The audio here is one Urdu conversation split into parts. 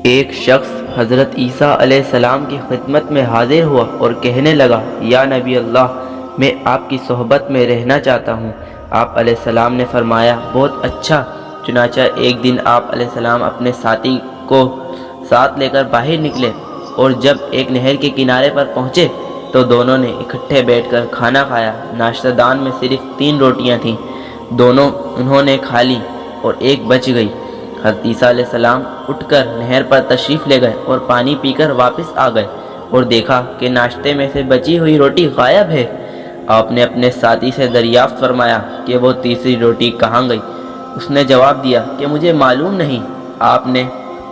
ایک شخص حضرت عیسیٰ علیہ السلام کی خدمت میں حاضر ہوا اور کہنے لگا، یا نبی اللہ، میں آپ کی صحبت میں رہنا چاہتا ہوں۔ آپ علیہ السلام نے فرمایا، بہت اچھا۔ چنانچہ ایک دن آپ علیہ السلام اپنے ساتھی کو ساتھ لے کر باہر نکلے اور جب ایک نہر کے کنارے پر پہنچے تو دونوں نے اکٹھے بیٹھ کر کھانا کھایا۔ ناشتہ دان میں صرف 3 روٹیاں تھیں، دونوں انہوں نے کھا لی اور ایک بچ گئی۔ حضرت عیسیٰ علیہ السلام اٹھ کر نہر پر تشریف لے گئے اور پانی پی کر واپس آ گئے اور دیکھا کہ ناشتے میں سے بچی ہوئی روٹی غائب ہے۔ آپ نے اپنے ساتھی سے دریافت فرمایا کہ وہ تیسری روٹی کہاں گئی؟ اس نے جواب دیا کہ مجھے معلوم نہیں۔ آپ نے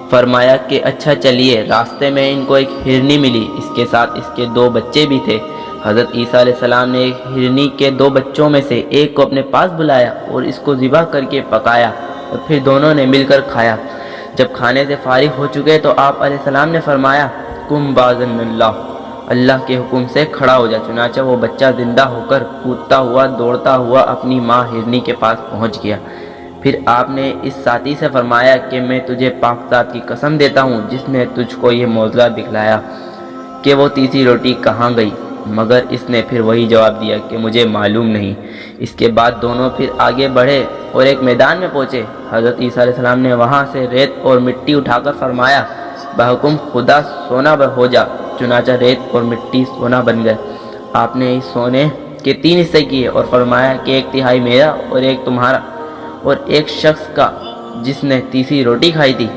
فرمایا کہ اچھا چلیے، راستے میں ان کو ایک ہرنی ملی، اس کے ساتھ اس کے 2 بچے بھی تھے۔ حضرت عیسیٰ علیہ السلام نے ایک ہرنی کے 2 بچوں میں سے ایک کو اپنے پاس بلایا اور اس کو ذبح کر کے پکایا اور پھر دونوں نے مل کر کھایا۔ جب کھانے سے فارغ ہو چکے تو آپ علیہ السلام نے فرمایا، قم باذن اللہ، اللہ کے حکم سے کھڑا ہو جا۔ چنانچہ وہ بچہ زندہ ہو کر کودتا ہوا دوڑتا ہوا اپنی ماں ہرنی کے پاس پہنچ گیا۔ پھر آپ نے اس ساتھی سے فرمایا کہ میں تجھے پاک ذات کی قسم دیتا ہوں جس نے تجھ کو یہ معجزہ دکھلایا کہ وہ تیسری روٹی کہاں گئی، مگر اس نے پھر وہی جواب دیا کہ مجھے معلوم نہیں۔ اس کے بعد دونوں پھر آگے بڑھے اور ایک میدان میں پہنچے۔ حضرت عیسیٰ علیہ السلام نے وہاں سے ریت اور مٹی اٹھا کر فرمایا، بحکم خدا سونا ہو جا۔ چنانچہ ریت اور مٹی سونا بن گئے۔ آپ نے اس سونے کے 3 حصے کیے اور فرمایا کہ 1/3 میرا اور 1 تمہارا اور ایک شخص کا جس نے تیسری روٹی کھائی تھی۔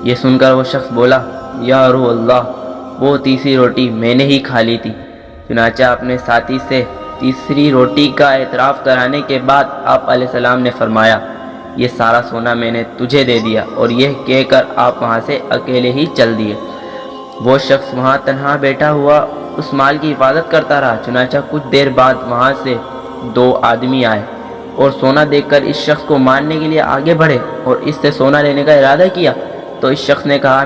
یہ سن کر وہ شخص بولا، یا روح اللہ، وہ تیسری روٹی میں نے ہی کھا لی تھی۔ چنانچہ اپنے ساتھی سے تیسری روٹی کا اعتراف کرانے کے بعد آپ علیہ السلام نے فرمایا، یہ سارا سونا میں نے تجھے دے دیا، اور یہ کہہ کر آپ وہاں سے اکیلے ہی چل دیے۔ وہ شخص وہاں تنہا بیٹھا ہوا اس مال کی حفاظت کرتا رہا۔ چنانچہ کچھ دیر بعد وہاں سے 2 آدمی آئے اور سونا دیکھ کر اس شخص کو مارنے کے لیے آگے بڑھے اور اس سے سونا لینے کا ارادہ کیا تو اس شخص نے کہا،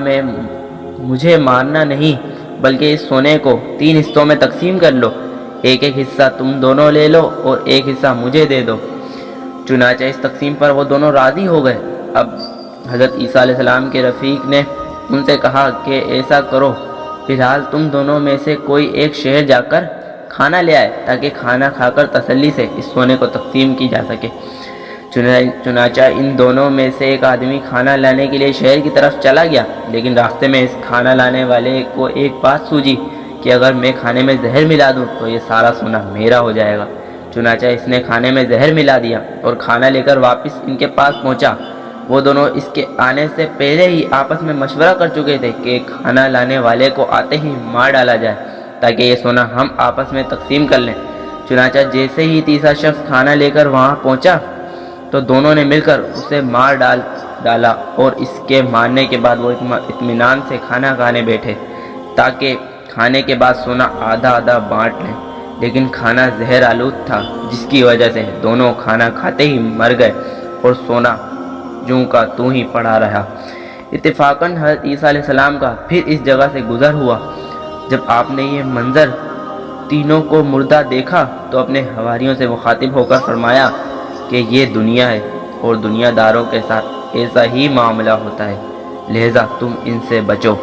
مجھے مارنا نہیں بلکہ اس سونے کو 3 حصوں میں تقسیم کر لو، ایک حصہ تم دونوں لے لو اور ایک حصہ مجھے دے دو۔ چنانچہ اس تقسیم پر وہ دونوں راضی ہو گئے۔ اب حضرت عیسیٰ علیہ السلام کے رفیق نے ان سے کہا کہ ایسا کرو، فی الحال تم دونوں میں سے کوئی ایک شہر جا کر کھانا لے آئے تاکہ کھانا کھا کر تسلی سے اس سونے کو تقسیم کی جا سکے۔ چنانچہ ان دونوں میں سے ایک آدمی کھانا لانے کے لیے شہر کی طرف چلا گیا، لیکن راستے میں اس کھانا لانے والے کو ایک بات سوجھی کہ اگر میں کھانے میں زہر ملا دوں تو یہ سارا سونا میرا ہو جائے گا۔ چنانچہ اس نے کھانے میں زہر ملا دیا اور کھانا لے کر واپس ان کے پاس پہنچا۔ وہ دونوں اس کے آنے سے پہلے ہی آپس میں مشورہ کر چکے تھے کہ کھانا لانے والے کو آتے ہی مار ڈالا جائے تاکہ یہ سونا ہم آپس میں تقسیم کر لیں۔ چنانچہ جیسے ہی تیسرا شخص کھانا لے کر وہاں پہنچا تو دونوں نے مل کر اسے مار ڈالا اور اس کے مارنے کے بعد وہ اطمینان سے کھانا کھانے بیٹھے تاکہ کھانے کے بعد سونا آدھا آدھا بانٹ لیں، لیکن کھانا زہر آلود تھا جس کی وجہ سے دونوں کھانا کھاتے ہی مر گئے اور سونا جوں کا توں ہی پڑا رہا۔ اتفاقاً حضرت عیسیٰ علیہ السلام کا پھر اس جگہ سے گزر ہوا۔ جب آپ نے یہ منظر تینوں کو مردہ دیکھا تو اپنے حواریوں سے مخاطب ہو کر فرمایا کہ یہ دنیا ہے اور دنیا داروں کے ساتھ ایسا ہی معاملہ ہوتا ہے، لہذا تم ان سے بچو۔